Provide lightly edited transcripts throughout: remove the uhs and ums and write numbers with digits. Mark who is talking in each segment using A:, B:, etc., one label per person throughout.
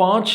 A: 5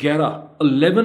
A: 11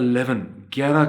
A: 11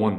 A: 1।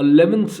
A: 11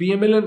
A: PMLN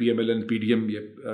A: PMLN PDM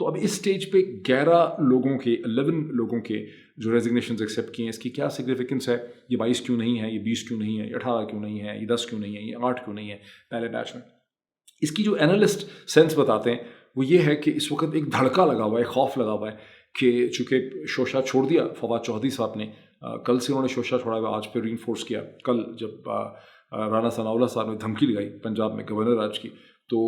A: تو اب اس stage پہ 11 لوگوں کے جو ریزگنیشنز ایکسیپٹ کیے ہیں، اس کی کیا سگنیفیکنس ہے؟ یہ 22 کیوں نہیں ہے، یہ 20 کیوں نہیں ہے، یہ 18 کیوں نہیں ہے، یہ 10 کیوں نہیں ہے، یہ 8 کیوں نہیں ہے پہلے بیچ میں؟ اس کی جو اینالسٹ سینس بتاتے ہیں وہ یہ ہے کہ اس وقت ایک دھڑکا لگا ہوا ہے، خوف لگا ہوا ہے کہ چونکہ شوشہ چھوڑ دیا فواد چودھری صاحب نے، کل سے انہوں نے شوشہ چھوڑا ہوا، آج پھر ری انفورس کیا، کل جب رانا ثناءاللہ صاحب نے دھمکی لگائی پنجاب میں گورنر راج کی، تو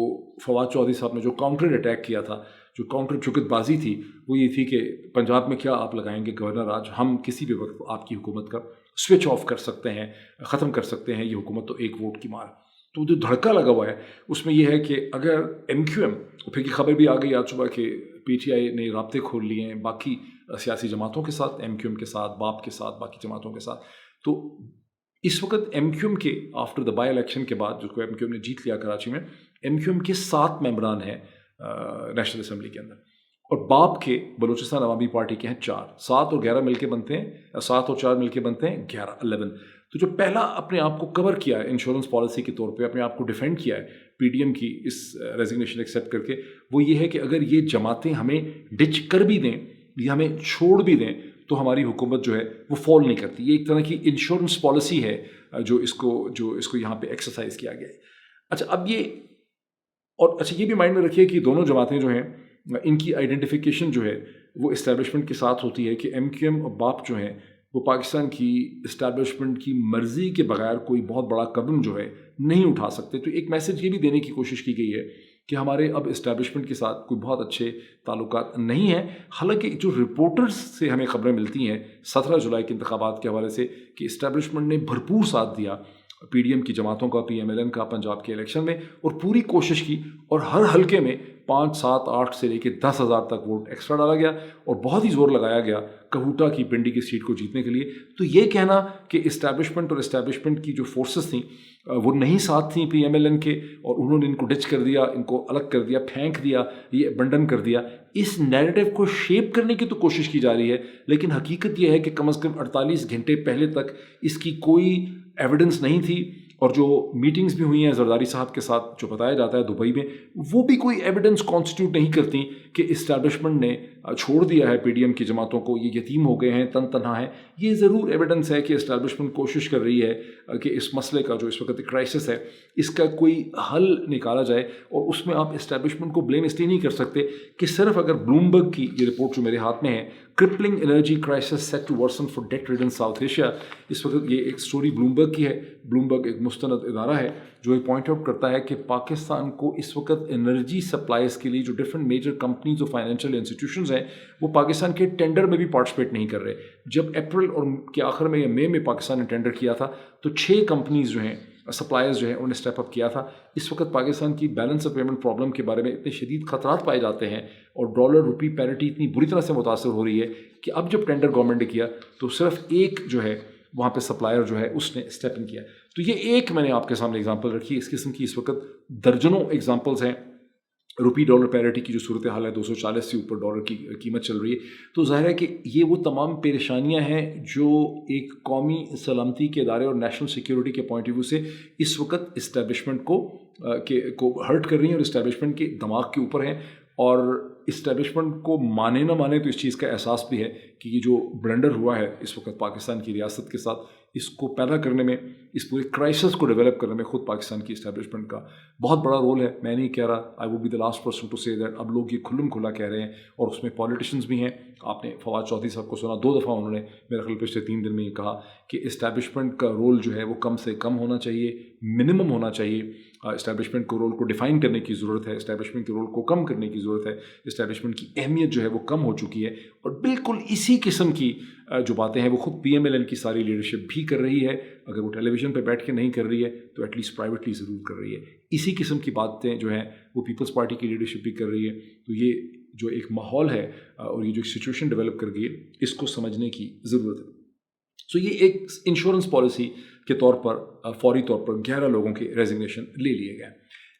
A: فواد چودھری صاحب نے جو کاؤنٹر اٹیک کیا تھا، جو کاؤنٹر چکت بازی تھی، وہ یہ تھی کہ پنجاب میں کیا آپ لگائیں گے گورنر راج، ہم کسی بھی وقت آپ کی حکومت کا سوئچ آف کر سکتے ہیں، ختم کر سکتے ہیں، یہ حکومت تو ایک ووٹ کی مار۔ تو جو دھڑکا لگا ہوا ہے اس میں یہ ہے کہ اگر ایم کیو ایم، پھر کی خبر بھی آ گئی آج صبح کہ پی ٹی آئی نے رابطے کھول لیے ہیں باقی سیاسی جماعتوں کے ساتھ، ایم کیو ایم کے ساتھ، باپ کے ساتھ، باقی جماعتوں کے ساتھ، تو اس وقت ایم کیو ایم کے آفٹر دا بائی الیکشن کے بعد جو ایم کیو ایم نے جیت لیا کراچی میں، ایم کیو ایم کے 7 ممبران ہیں نیشنل اسمبلی کے اندر، اور باپ کے بلوچستان عوامی پارٹی کے ہیں 4، 7 اور 11 مل کے بنتے ہیں، 7 اور 4 مل کے بنتے ہیں 11۔ تو جو پہلا اپنے آپ کو کور کیا ہے انشورنس پالیسی کے طور پہ، اپنے آپ کو ڈیفینڈ کیا ہے پی ڈی ایم کی اس ریزگنیشن ایکسیپٹ کر کے، وہ یہ ہے کہ اگر یہ جماعتیں ہمیں ڈچ کر بھی دیں یا ہمیں چھوڑ بھی دیں تو ہماری حکومت جو ہے وہ فال نہیں کرتی۔ یہ ایک طرح کی انشورنس پالیسی ہے جو اس کو یہاں پہ ایکسرسائز کیا گیا ہے۔ اچھا اب یہ بھی مائنڈ میں رکھیے کہ دونوں جماعتیں جو ہیں ان کی آئیڈینٹیفیکیشن جو ہے وہ اسٹیبلشمنٹ کے ساتھ ہوتی ہے کہ ایم کیو ایم اور باپ جو ہیں وہ پاکستان کی اسٹیبلشمنٹ کی مرضی کے بغیر کوئی بہت بڑا قدم جو ہے نہیں اٹھا سکتے۔ تو ایک میسج یہ بھی دینے کی کوشش کی گئی ہے کہ ہمارے اب اسٹیبلشمنٹ کے ساتھ کوئی بہت اچھے تعلقات نہیں ہیں، حالانکہ جو رپورٹرز سے ہمیں خبریں ملتی ہیں 17 جولائی کے انتخابات کے حوالے سے کہ اسٹیبلشمنٹ نے بھرپور ساتھ دیا پی ڈی ایم کی جماعتوں کا، پی ایم ایل این کا پنجاب کے الیکشن میں، اور پوری کوشش کی، اور ہر حلقے میں 5، 7، 8 سے لے کے 10,000 تک ووٹ ایکسٹرا ڈالا گیا اور بہت ہی زور لگایا گیا کہوٹا کی پنڈی کی سیٹ کو جیتنے کے لیے۔ تو یہ کہنا کہ اسٹیبلشمنٹ کی جو فورسز تھیں وہ نہیں ساتھ تھیں پی ایم ایل این کے، اور انہوں نے ان کو ڈچ کر دیا، ان کو الگ کر دیا، پھینک دیا، یہ ابنڈن کر دیا، اس نیریٹو کو شیپ کرنے کی تو کوشش کی جا رہی ہے، لیکن حقیقت یہ ہے کہ کم از کم 48 گھنٹے پہلے تک اس کی کوئی ایویڈنس نہیں تھی، اور جو میٹنگز بھی ہوئی ہیں زرداری صاحب کے ساتھ جو بتایا جاتا ہے دبئی میں، وہ بھی کوئی ایویڈنس کانسٹیٹیوٹ نہیں کرتی کہ اسٹیبلشمنٹ نے چھوڑ دیا ہے پی ڈی ایم کی جماعتوں کو، یہ یتیم ہو گئے ہیں، تنہا ہیں۔ یہ ضرور ایویڈنس ہے کہ اسٹیبلشمنٹ کوشش کر رہی ہے کہ اس مسئلے کا جو اس وقت کرائسس ہے اس کا کوئی حل نکالا جائے، اور اس میں آپ اسٹیبلشمنٹ کو بلیم اس لیے نہیں کر سکتے کہ صرف اگر بلومبرگ کی یہ رپورٹ جو میرے ہاتھ میں ہے، crippling energy crisis set to worsen for debt ridden South Asia, اس وقت یہ ایک سٹوری بلومبرگ کی ہے۔ بلومبرگ ایک مستند ادارہ ہے جو یہ پوائنٹ آؤٹ کرتا ہے کہ پاکستان کو اس وقت انرجی سپلائز کے لیے جو ڈفرینٹ میجر کمپنیز اور فائنینشیل انسٹیٹیوشنز ہیں وہ پاکستان کے ٹینڈر میں بھی پارٹیسپیٹ نہیں کر رہے۔ جب اپریل اور کے آخر میں یا مئی میں پاکستان نے ٹینڈر کیا تھا تو 6 کمپنیز جو ہیں سپلائرز جو ہیں انہوں نے اسٹیپ اپ کیا تھا۔ اس وقت پاکستان کی بیلنس آف پیمنٹ پرابلم کے بارے میں اتنے شدید خطرات پائے جاتے ہیں، اور ڈالر روپی پیرٹی اتنی بری طرح سے متاثر ہو رہی ہے کہ اب جب ٹینڈر گورنمنٹ نے کیا تو صرف ایک جو ہے وہاں پہ سپلائر جو ہے اس نے اسٹیپ ان کیا۔ تو یہ ایک میں نے آپ کے سامنے اگزامپل رکھی، اس قسم کی اس وقت درجنوں ایگزامپلز ہیں۔ روپی ڈالر پیرٹی کی جو صورتحال ہے 240 سے اوپر ڈالر کی قیمت چل رہی ہے، تو ظاہر ہے کہ یہ وہ تمام پریشانیاں ہیں جو ایک قومی سلامتی کے ادارے اور نیشنل سیکیورٹی کے پوائنٹ آف ویو سے اس وقت اسٹیبلشمنٹ کو ہرٹ کر رہی ہیں، اور اسٹیبلشمنٹ کے دماغ کے اوپر ہیں، اور اسٹیبلشمنٹ کو مانے نہ مانے تو اس چیز کا احساس بھی ہے کہ یہ جو بلنڈر ہوا ہے اس وقت پاکستان کی ریاست کے ساتھ، اس کو پیدا کرنے میں، اس پورے کرائسس کو ڈیولپ کرنے میں خود پاکستان کی اسٹیبلشمنٹ کا بہت بڑا رول ہے۔ میں نہیں کہہ رہا، I would be the last person to say that, اب لوگ یہ کھلم کھلا کہہ رہے ہیں، اور اس میں پولیٹیشنز بھی ہیں۔ آپ نے فواد چودھری صاحب کو سنا، 2 دفعہ انہوں نے میرے خیال پچھلے 3 دن میں یہ کہا کہ اسٹیبلشمنٹ کا رول جو ہے وہ کم سے کم ہونا چاہیے، منیمم ہونا چاہیے۔ اسٹیبلشمنٹ کو رول کو ڈیفائن کرنے کی ضرورت ہے، اسٹیبلشمنٹ کے رول کو کم کرنے کی ضرورت ہے، اسٹیبلشمنٹ کی اہمیت جو ہے وہ کم ہو چکی ہے، اور بالکل اسی قسم کی جو باتیں ہیں وہ خود پی ایم ایل این کی ساری لیڈرشپ بھی کر رہی ہے۔ اگر وہ ٹیلی ویژن پہ بیٹھ کے نہیں کر رہی ہے تو ایٹ لیسٹ پرائیویٹلی ضرور کر رہی ہے۔ اسی قسم کی باتیں جو ہیں وہ پیپلز پارٹی کی لیڈرشپ بھی کر رہی ہے۔ تو یہ جو ایک ماحول ہے اور یہ جو سچویشن ڈیولپ کر گئی ہے، اس کو سمجھنے کی ضرورت ہے۔ سو یہ ایک انشورنس پالیسی کے طور پر فوری طور پر 11 لوگوں کے ریزگنیشن لے لیے گئے۔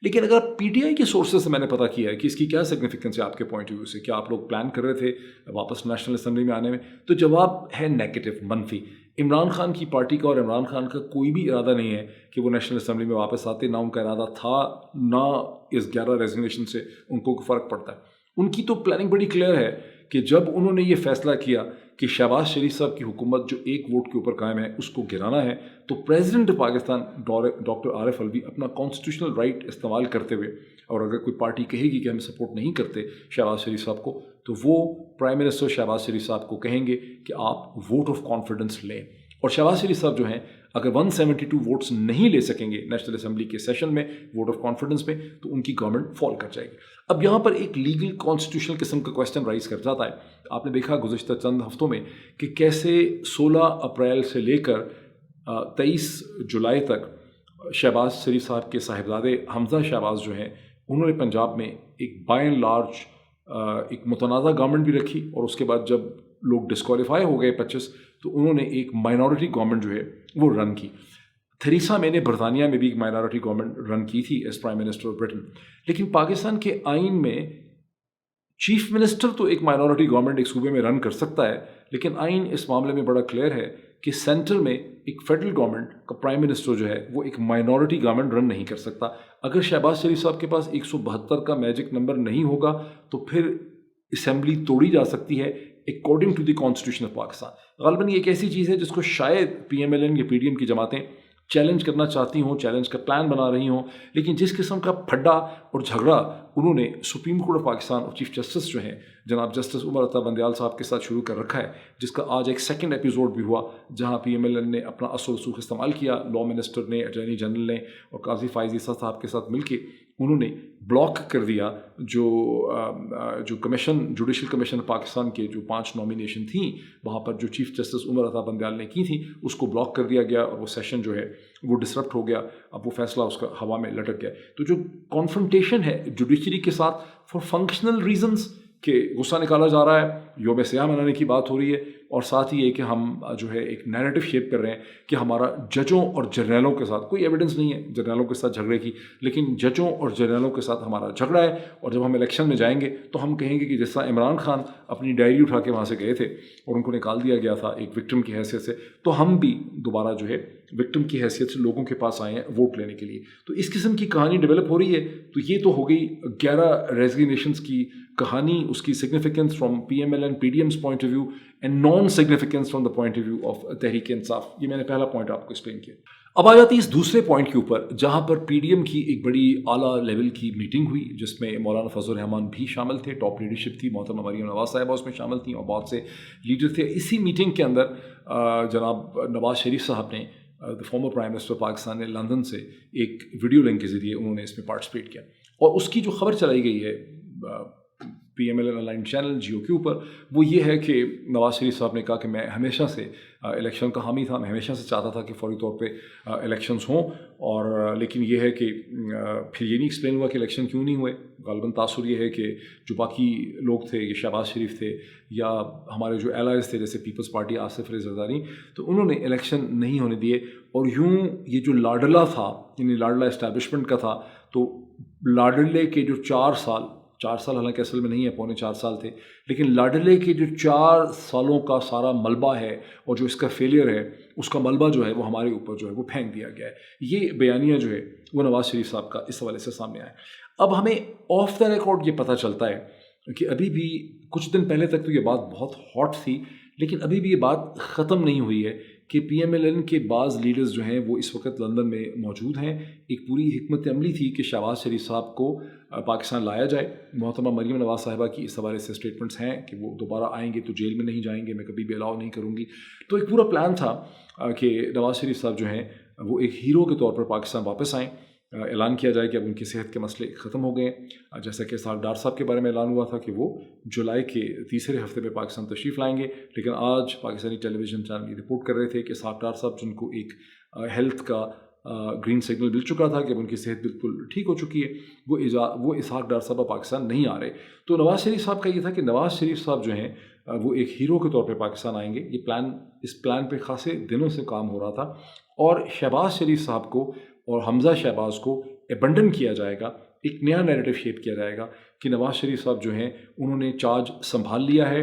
A: لیکن اگر پی ٹی آئی کے سورسز سے میں نے پتہ کیا ہے کہ اس کی کیا سگنیفیکنس ہے آپ کے پوائنٹ آف ویو سے، کیا آپ لوگ پلان کر رہے تھے واپس نیشنل اسمبلی میں آنے میں، تو جواب ہے نیگیٹو، منفی۔ عمران خان کی پارٹی کا اور عمران خان کا کوئی بھی ارادہ نہیں ہے کہ وہ نیشنل اسمبلی میں واپس آتے، نہ ان کا ارادہ تھا، نہ اس 11 ریزگنیشن سے ان کو فرق پڑتا ہے۔ ان کی تو پلاننگ بڑی کلیئر ہے کہ جب انہوں نے یہ فیصلہ کیا کہ شہباز شریف صاحب کی حکومت جو ایک ووٹ کے اوپر قائم ہے اس کو گرانا ہے، تو پریزیڈنٹ پاکستان ڈاکٹر عارف الوی اپنا کانسٹیٹیوشنل رائٹ استعمال کرتے ہوئے، اور اگر کوئی پارٹی کہے گی کہ ہم سپورٹ نہیں کرتے شہباز شریف صاحب کو، تو وہ پرائم منسٹر شہباز شریف صاحب کو کہیں گے کہ آپ ووٹ آف کانفیڈنس لیں، اور شہباز شریف صاحب جو ہیں اگر 172 ووٹس نہیں لے سکیں گے نیشنل اسمبلی کے سیشن میں ووٹ آف کانفیڈنس میں، تو ان کی گورنمنٹ فال کر جائے گی۔ اب یہاں پر ایک لیگل کانسٹیٹیوشنل قسم کا کویسچن رائز کر جاتا ہے۔ آپ نے دیکھا گزشتہ چند ہفتوں میں کہ کیسے 16 اپریل سے لے کر 23 جولائی تک شہباز شریف صاحب کے صاحبزادے حمزہ شہباز جو ہیں انہوں نے پنجاب میں ایک بائی اینڈ لارج ایک متنازع گورنمنٹ بھی رکھی، اور اس کے بعد جب لوگ ڈسکوالیفائی ہو گئے 25، تو انہوں نے ایک مائنورٹی گورنمنٹ جو ہے وہ رن کی۔ تھریسا مے نے برطانیہ میں بھی ایک مائنورٹی گورنمنٹ رن کی تھی as prime minister of Britain, لیکن پاکستان کے آئین میں چیف منسٹر تو ایک مائنورٹی گورنمنٹ ایک صوبے میں رن کر سکتا ہے، لیکن آئین اس معاملے میں بڑا کلیئر ہے کہ سینٹر میں ایک فیڈرل گورنمنٹ کا پرائم منسٹر جو ہے وہ ایک مائنورٹی گورنمنٹ رن نہیں کر سکتا۔ اگر شہباز شریف صاحب کے پاس 172 کا میجک نمبر نہیں ہوگا تو پھر اسمبلی توڑی جا سکتی ہے according to the constitution of Pakistan. غالباً یہ ایک ایسی چیز ہے جس کو شاید پی ایم ایل این یا پی ڈی ایم کی جماعتیں چیلنج کرنا چاہتی ہوں، چیلنج کا پلان بنا رہی ہوں، لیکن جس قسم کا پھڈا اور جھگڑا انہوں نے سپریم کورٹ آف پاکستان اور چیف جسٹس جو ہیں جناب جسٹس عمر عطا بندیال صاحب کے ساتھ شروع کر رکھا ہے، جس کا آج ایک سیکنڈ ایپیسوڈ بھی ہوا، جہاں پی ایم ایل این نے اپنا اثر و رسوخ استعمال کیا، لا منسٹر نے، اٹارنی جنرل نے اور قاضی فائز عیسیٰ صاحب کے ساتھ مل کے انہوں نے بلاک کر دیا جو کمیشن جوڈیشل کمیشن پاکستان کے جو 5 نامینیشن تھیں وہاں پر جو چیف جسٹس عمر عطا بندیال نے کی تھیں، اس کو بلاک کر دیا گیا اور وہ سیشن جو ہے وہ ڈسرپٹ ہو گیا، اب وہ فیصلہ اس کا ہوا میں لٹک گیا۔ تو جو کانفرنٹیشن ہے جوڈیشری کے ساتھ فار فنکشنل ریزنز کہ غصہ نکالا جا رہا ہے، یوم سیاہ منانے کی بات ہو رہی ہے، اور ساتھ ہی یہ کہ ہم جو ہے ایک نیریٹو شیپ کر رہے ہیں کہ ہمارا ججوں اور جرنیلوں کے ساتھ کوئی ایویڈنس نہیں ہے جرنیلوں کے ساتھ جھگڑے کی، لیکن ججوں اور جرنیلوں کے ساتھ ہمارا جھگڑا ہے، اور جب ہم الیکشن میں جائیں گے تو ہم کہیں گے کہ جس طرح عمران خان اپنی ڈائری اٹھا کے وہاں سے گئے تھے اور ان کو نکال دیا گیا تھا ایک وکٹم کی حیثیت سے، تو ہم بھی دوبارہ جو ہے وکٹم کی حیثیت سے لوگوں کے پاس آئے ہیں ووٹ لینے کے لیے۔ تو اس قسم کی کہانی ڈیولپ ہو رہی ہے۔ تو یہ تو ہو گئی 11 ریزگنیشنز کی کہانی، اس کی significance from P M L N P D M's point of view and non significance from the point of view of Tehreek Insaf. یہ میں نے پہلا پوائنٹ آپ کو ایکسپلین کیا۔ اب آ جاتی ہے اس دوسرے پوائنٹ کے اوپر جہاں پر پی ڈی ایم کی ایک بڑی اعلیٰ لیول کی میٹنگ ہوئی جس میں مولانا فضل الرحمان بھی شامل تھے، ٹاپ لیڈرشپ تھی، محترمہ مریم نواز صاحبہ اس میں شامل تھیں اور بہت سے لیڈر تھے۔ اسی میٹنگ کے اندر جناب نواز شریف صاحب نے فارمر پرائم منسٹر پاکستان نے لندن سے ایک ویڈیو لنک کے ذریعے انہوں نے اس میں پارٹیسپیٹ کیا، اور اس کی جو خبر چلائی گئی ہے P M L N online channel Geo کے اوپر وہ یہ ہے کہ نواز شریف صاحب نے کہا کہ میں ہمیشہ سے الیکشن کا حامی تھا، میں ہمیشہ سے چاہتا تھا کہ فوری طور پہ الیکشنز ہوں، اور لیکن یہ ہے کہ پھر یہ نہیں ایکسپلین ہوا کہ الیکشن کیوں نہیں ہوئے۔ غالباً تاثر یہ ہے کہ جو باقی لوگ تھے، یہ شہباز شریف تھے یا ہمارے جو الائز تھے جیسے پیپلز پارٹی آصف علی زرداری، تو انہوں نے الیکشن نہیں ہونے دیے، اور یوں یہ جو لاڈلا تھا یعنی لاڈلا اسٹیبلشمنٹ کا تھا، تو لاڈلے کے جو 4 سال حالانکہ اصل میں نہیں ہے، 3.25 سال تھے، لیکن لاڈلے کے جو 4 سالوں کا سارا ملبہ ہے اور جو اس کا فیلئر ہے اس کا ملبہ جو ہے وہ ہمارے اوپر جو ہے وہ پھینک دیا گیا ہے۔ یہ بیانیہ جو ہے وہ نواز شریف صاحب کا اس حوالے سے سامنے آیا۔ اب ہمیں آف دا ریکارڈ یہ پتہ چلتا ہے کہ ابھی بھی کچھ دن پہلے تک تو یہ بات بہت ہاٹ تھی، لیکن ابھی بھی یہ بات ختم نہیں ہوئی ہے کہ پی ایم ایل این کے بعض لیڈرز جو ہیں وہ اس وقت لندن میں موجود ہیں۔ ایک پوری حکمت عملی تھی کہ شہباز شریف صاحب کو پاکستان لایا جائے۔ محترمہ مریم نواز صاحبہ کی اس حوالے سے اسٹیٹمنٹس ہیں کہ وہ دوبارہ آئیں گے تو جیل میں نہیں جائیں گے، میں کبھی بھی الاؤ نہیں کروں گی۔ تو ایک پورا پلان تھا کہ نواز شریف صاحب جو ہیں وہ ایک ہیرو کے طور پر پاکستان واپس آئیں، اعلان کیا جائے کہ اب ان کی صحت کے مسئلے ختم ہو گئے ہیں، جیسا کہ اسحاق ڈار صاحب کے بارے میں اعلان ہوا تھا کہ وہ جولائی کے تیسرے ہفتے میں پاکستان تشریف لائیں گے، لیکن آج پاکستانی ٹیلی ویژن چینل یہ رپورٹ کر رہے تھے کہ اسحاق ڈار صاحب جن کو ایک ہیلتھ کا گرین سگنل مل چکا تھا کہ اب ان کی صحت بالکل ٹھیک ہو چکی ہے، وہ اسحاق ڈار صاحب پاکستان نہیں آ رہے۔ تو نواز شریف صاحب کا یہ تھا کہ نواز شریف صاحب جو ہیں وہ ایک ہیرو کے طور پہ پاکستان آئیں گے۔ یہ اس پلان پہ خاصے دنوں سے کام ہو رہا تھا، اور شہباز شریف صاحب کو اور حمزہ شہباز کو ایبنڈن کیا جائے گا، ایک نیا نیریٹو شیپ کیا جائے گا کہ نواز شریف صاحب جو ہیں انہوں نے چارج سنبھال لیا ہے،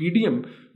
A: PDM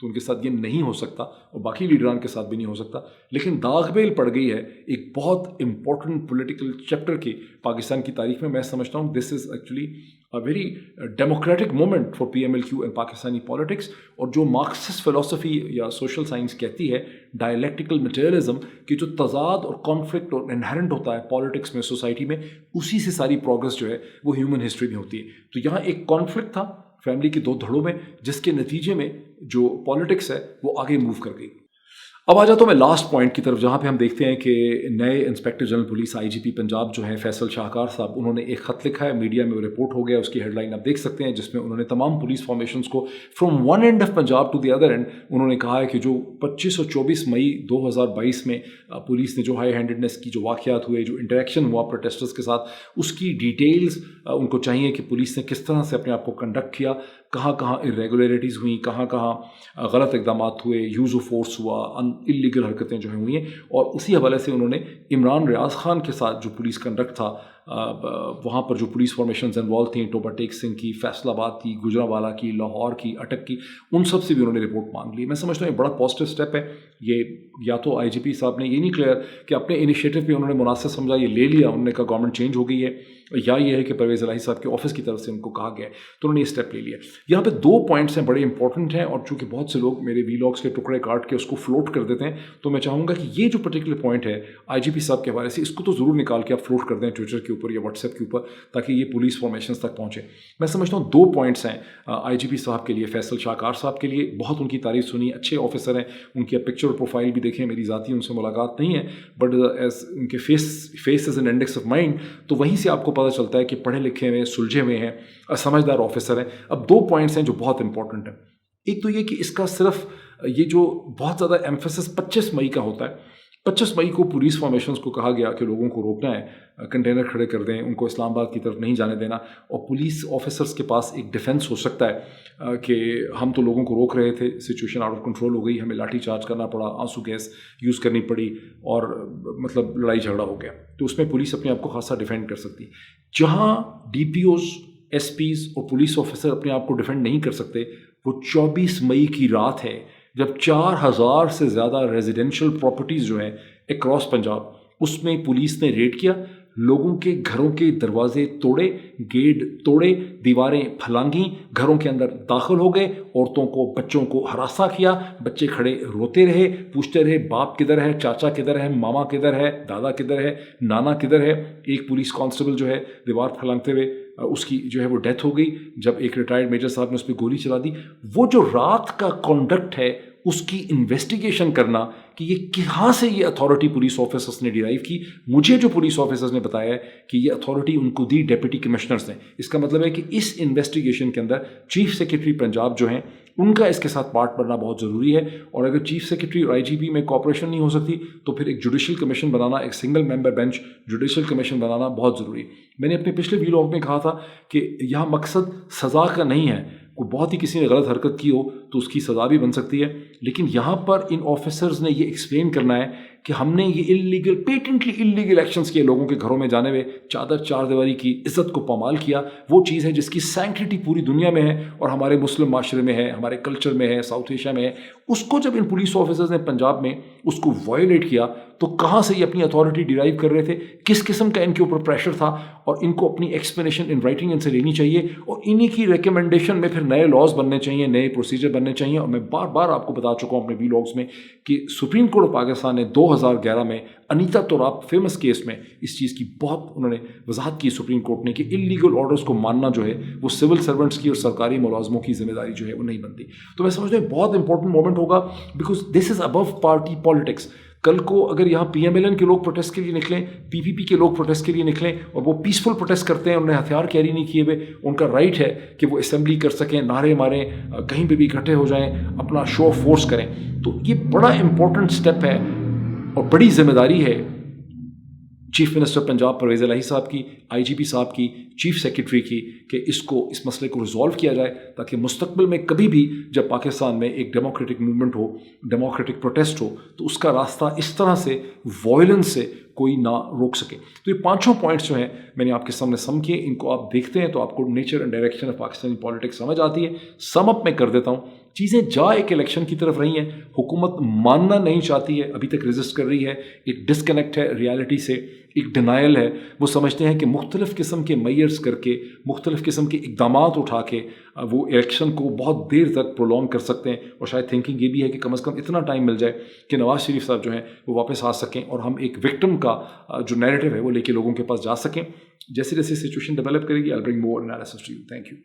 A: تو ان کے ساتھ یہ نہیں ہو سکتا اور باقی لیڈران کے ساتھ بھی نہیں ہو سکتا. لیکن داغ بیل پڑ گئی ہے ایک بہت امپورٹنٹ پولیٹیکل چیپٹر کی پاکستان کی تاریخ میں. میں سمجھتا ہوں this is actually a very democratic moment for PMLQ and Pakistani politics. اور جو مارکسسٹ فلسفی یا سوشل سائنس کہتی ہے ڈائلیکٹیکل مٹیریلزم کہ جو تضاد اور کانفلکٹ اور انہرنٹ ہوتا ہے پالیٹکس میں سوسائٹی میں, اسی سے ساری پروگرس جو ہے وہ ہیومن ہسٹری میں ہوتی ہے. تو یہاں ایک کانفلکٹ تھا فیملی کے دو دھڑوں میں, جس کے نتیجے میں جو پالیٹکس ہے وہ آگے موو کر گئی. اب آ جاتا ہوں میں لاسٹ پوائنٹ کی طرف, جہاں پہ ہم دیکھتے ہیں کہ نئے inspector general police IGP Punjab جو ہیں فیصل شاہکار صاحب, انہوں نے ایک خط لکھا ہے, میڈیا میں وہ رپورٹ ہو گیا, اس کی ہیڈ لائن آپ دیکھ سکتے ہیں, جس میں انہوں نے تمام پولیس فارمیشنز کو from one end of Punjab to the other end انہوں نے کہا ہے کہ جو 25 اور 24 مئی 2022 میں پولیس نے جو ہائی ہینڈڈنس کی جو واقعات ہوئے, جو انٹریکشن ہوا پروٹیسٹرز کے ساتھ, اس کی ڈیٹیلز ان کو چاہیے کہ پولیس نے کس طرح سے اپنے آپ کو کنڈکٹ کیا, کہاں کہاں irregularities ہوئیں, کہاں کہاں غلط اقدامات ہوئے, یوز آف فورس ہوا, انلیگل حرکتیں جو ہوئی ہیں. اور اسی حوالے سے انہوں نے عمران ریاض خان کے ساتھ جو پولیس کنڈکٹ تھا, وہاں پر جو پولیس فارمیشنز انوالو تھیں, ٹوبا ٹیک سنگھ کی, فیصل آباد کی, گجرانوالہ کی, لاہور کی, اٹک کی, ان سب سے بھی انہوں نے رپورٹ مانگ لی. میں سمجھتا ہوں یہ بڑا پازیٹیو اسٹیپ ہے. یہ یا تو IGP صاحب نے یہ نہیں کلیئر کہ اپنے انیشیٹو پہ انہوں نے مناسب سمجھا, یہ لے لیا, انہوں نے کہا گورنمنٹ چینج ہو گئی ہے, یا یہ ہے کہ پرویز الہی صاحب کے آفس کی طرف سے ان کو کہا گیا ہے تو انہوں نے یہ اسٹیپ لے لیا. یہاں پہ 2 پوائنٹس ہیں بڑے امپورٹنٹ ہیں, اور چونکہ بہت سے لوگ میرے ویلاگس کے ٹکڑے کاٹ کے اس کو فلوٹ کر دیتے ہیں, تو میں چاہوں گا کہ یہ جو پرٹیکولر پوائنٹ ہے IGP صاحب کے حوالے سے, اس کو تو ضرور نکال کے آپ فلوٹ کر دیں ٹویٹر کے اوپر یا واٹس ایپ کے اوپر, تاکہ یہ پولیس فارمیشنز تک پہنچے. میں سمجھتا ہوں 2 پوائنٹس ہیں IGP صاحب کے لیے, فیصل شاہکار صاحب کے لیے, بہت ان کی تعریف سنی, اچھے آفیسر ہیں, ان کی پکچر اور پروفائل بھی دیکھیں, میری ذاتی ان سے ملاقات نہیں ہے, بٹ ایز ان کے face is an index of mind, تو وہیں سے آپ کو پتہ چلتا ہے کہ پڑھے لکھے ہوئے, سلجھے ہوئے ہیں, سمجھدار آفیسر ہیں. اب 2 پوائنٹس ہیں جو بہت امپورٹنٹ ہیں. ایک تو یہ کہ اس کا صرف یہ جو بہت زیادہ ایمفیسس 25 مئی کا ہوتا ہے, 25 مئی کو پولیس فارمیشنز کو کہا گیا کہ لوگوں کو روکنا ہے, کنٹینر کھڑے کر دیں, ان کو اسلام آباد کی طرف نہیں جانے دینا, اور پولیس آفیسرز کے پاس ایک ڈیفنس ہو سکتا ہے کہ ہم تو لوگوں کو روک رہے تھے, سچویشن آؤٹ آف کنٹرول ہو گئی, ہمیں لاٹھی چارج کرنا پڑا, آنسو گیس یوز کرنی پڑی, اور مطلب لڑائی جھگڑا ہو گیا, تو اس میں پولیس اپنے آپ کو خاصا ڈیفینڈ کر سکتی. جہاں DPOs, SPs اور پولیس آفیسر اپنے آپ کو ڈیفینڈ نہیں کر سکتے, وہ 24 مئی کی رات ہے جب 4000 سے زیادہ ریزیڈینشیل پراپرٹیز جو ہیں اکراس پنجاب, اس میں پولیس نے ریڈ کیا, لوگوں کے گھروں کے دروازے توڑے, گیٹ توڑے, دیواریں پھلانگیں, گھروں کے اندر داخل ہو گئے, عورتوں کو, بچوں کو ہراساں کیا, بچے کھڑے روتے رہے, پوچھتے رہے باپ کدھر ہے, چاچا کدھر ہے, ماما کدھر ہے, دادا کدھر ہے, نانا کدھر ہے. ایک پولیس کانسٹیبل جو ہے دیوار پھلانگتے ہوئے اس کی جو ہے وہ ڈیتھ ہو گئی جب ایک ریٹائرڈ میجر صاحب نے اس پہ گولی چلا دی. وہ جو رات کا کنڈکٹ ہے, اس کی انویسٹیگیشن کرنا کہ یہ کہاں سے یہ اتھارٹی پولیس آفیسرز نے ڈیرائیو کی. مجھے جو پولیس آفیسرز نے بتایا ہے کہ یہ اتھارٹی ان کو دی ڈپٹی کمشنرز نے. اس کا مطلب ہے کہ اس انویسٹیگیشن کے اندر چیف سیکرٹری پنجاب جو ہیں ان کا اس کے ساتھ پارٹ بننا بہت ضروری ہے. اور اگر چیف سیکرٹری اور IGP میں کوآپریشن نہیں ہو سکتی تو پھر ایک جوڈیشل کمیشن بنانا, ایک سنگل ممبر بینچ جوڈیشل کمیشن بنانا بہت ضروری ہے. میں نے اپنے پچھلے ویلاگ میں کہا تھا کہ یہاں مقصد سزا کا نہیں ہے, کوئی بہت ہی کسی نے غلط حرکت کی ہو تو اس کی سزا بھی بن سکتی ہے, لیکن یہاں پر ان آفیسرز نے یہ ایکسپلین کرنا ہے کہ ہم نے یہ انلیگل, پیٹنٹلی انلیگل ایکشنز کیے, لوگوں کے گھروں میں جانے میں چادر چار دیواری کی عزت کو پامال کیا. وہ چیز ہے جس کی سینکٹیٹی پوری دنیا میں ہے اور ہمارے مسلم معاشرے میں ہے, ہمارے کلچر میں ہے, ساؤتھ ایشیا میں ہے. اس کو جب ان پولیس آفیسرز نے پنجاب میں اس کو وائلیٹ کیا تو کہاں سے یہ اپنی اتھارٹی ڈیرائیو کر رہے تھے, کس قسم کا ان کے اوپر پریشر تھا, اور ان کو اپنی ایکسپلینیشن ان رائٹنگ ان سے لینی چاہیے, اور انہی کی ریکمنڈیشن میں پھر نئے لاز بننے چاہیے, نئے پروسیجر بننے چاہیے. اور میں بار بار آپ کو بتا چکا ہوں اپنے ویلاگس میں کہ سپریم کورٹ آف پاکستان نے 2011 میں انیتا توراب فیمس کیس میں اس چیز کی بہت انہوں نے وضاحت کی سپریم کورٹ نے کہ انلیگل آرڈرز کو ماننا جو ہے وہ سول سرونٹس کی اور سرکاری ملازموں کی ذمہ داری جو ہے وہ نہیں بنتی. تو میں سمجھتا ہوں بہت امپورٹنٹ مومنٹ ہوگا, because this is above party politics. کل کو اگر یہاں PMLN کے لوگ پروٹیسٹ کے لیے نکلیں, PPP کے لوگ پروٹیسٹ کے لیے نکلیں, اور وہ پیسفل پروٹیسٹ کرتے ہیں, انہوں نے ہتھیار کیری نہیں کیے ہوئے, ان کا رائٹ ہے کہ وہ اسمبلی کر سکیں, نعرے ماریں, کہیں پہ بھی اکٹھے ہو جائیں, اپنا شو آف فورس کریں. تو یہ بڑا امپورٹنٹ سٹیپ ہے اور بڑی ذمہ داری ہے چیف منسٹر پنجاب پرویز الہی صاحب کی, IGP صاحب کی, چیف سیکرٹری کی, کہ اس مسئلے کو ریزالو کیا جائے تاکہ مستقبل میں کبھی بھی جب پاکستان میں ایک ڈیموکریٹک موومنٹ ہو, ڈیموکریٹک پروٹیسٹ ہو, تو اس کا راستہ اس طرح سے وائلنس سے کوئی نہ روک سکے. تو یہ 5 پوائنٹس جو ہیں میں نے آپ کے سامنے سم کیے, ان کو آپ دیکھتے ہیں تو آپ کو nature and direction of Pakistani politics سمجھ آتی ہے. سم اپ میں کر دیتا ہوں چیزیں جا ایک الیکشن کی طرف رہی ہیں. حکومت ماننا نہیں چاہتی ہے, ابھی تک ریزسٹ کر رہی ہے. ایک ڈسکنیکٹ ہے ریالٹی سے, ایک ڈینائل ہے. وہ سمجھتے ہیں کہ مختلف قسم کے میئرز کر کے, مختلف قسم کے اقدامات اٹھا کے وہ الیکشن کو بہت دیر تک پرولونگ کر سکتے ہیں. اور شاید تھنکنگ یہ بھی ہے کہ کم از کم اتنا ٹائم مل جائے کہ نواز شریف صاحب جو ہیں وہ واپس آ سکیں اور ہم ایک وکٹم کا جو نیریٹو ہے وہ لے کے لوگوں کے پاس جا سکیں. جیسے جیسے سچویشن ڈیولپ کرے گی, I'll bring more analysis to you. Thank you.